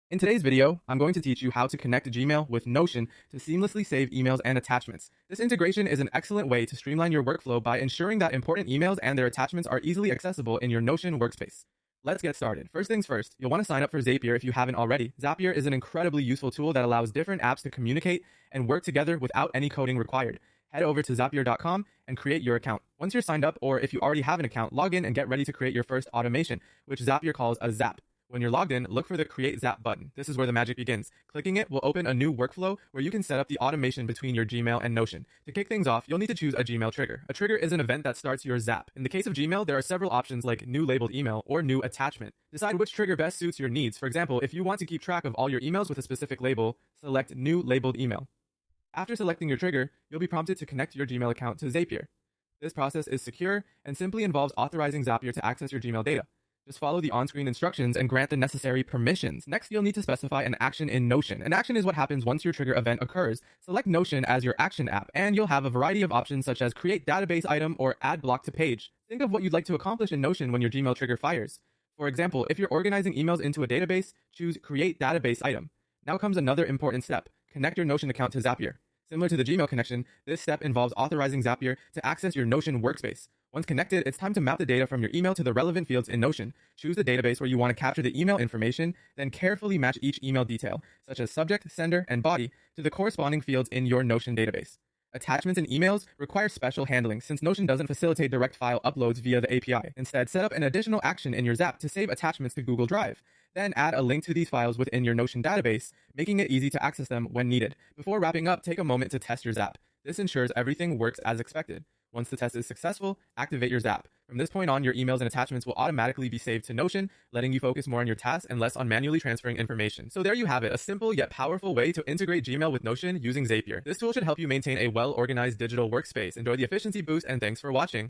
In today's video, I'm going to teach you how to connect Gmail with Notion to seamlessly save emails and attachments. This integration is an excellent way to streamline your workflow by ensuring that important emails and their attachments are easily accessible in your Notion workspace. Let's get started. First things first, you'll want to sign up for Zapier if you haven't already. Zapier is an incredibly useful tool that allows different apps to communicate and work together without any coding required. Head over to Zapier.com and create your account. Once you're signed up, or if you already have an account, log in and get ready to create your first automation, which Zapier calls a Zap. When you're logged in, look for the Create Zap button. This is where the magic begins. Clicking it will open a new workflow where you can set up the automation between your Gmail and Notion. To kick things off, you'll need to choose a Gmail trigger. A trigger is an event that starts your Zap. In the case of Gmail, there are several options like New Labeled Email or New Attachment. Decide which trigger best suits your needs. For example, if you want to keep track of all your emails with a specific label, select New Labeled Email. After selecting your trigger, you'll be prompted to connect your Gmail account to Zapier. This process is secure and simply involves authorizing Zapier to access your Gmail data. Just follow the on-screen instructions and grant the necessary permissions. Next, you'll need to specify an action in Notion. An action is what happens once your trigger event occurs. Select Notion as your action app, and you'll have a variety of options such as create database item or add block to page. Think of what you'd like to accomplish in Notion when your Gmail trigger fires. For example, if you're organizing emails into a database, choose create database item. Now comes another important step. Connect your Notion account to Zapier. Similar to the Gmail connection, this step involves authorizing Zapier to access your Notion workspace. Once connected, it's time to map the data from your email to the relevant fields in Notion. Choose the database where you want to capture the email information, then carefully match each email detail, such as subject, sender, and body, to the corresponding fields in your Notion database. Attachments and emails require special handling since Notion doesn't facilitate direct file uploads via the API. Instead, set up an additional action in your Zap to save attachments to Google Drive. Then add a link to these files within your Notion database, making it easy to access them when needed. Before wrapping up, take a moment to test your Zap. This ensures everything works as expected. Once the test is successful, activate your Zap. From this point on, your emails and attachments will automatically be saved to Notion, letting you focus more on your tasks and less on manually transferring information. So there you have it, a simple yet powerful way to integrate Gmail with Notion using Zapier. This tool should help you maintain a well-organized digital workspace. Enjoy the efficiency boost, and thanks for watching.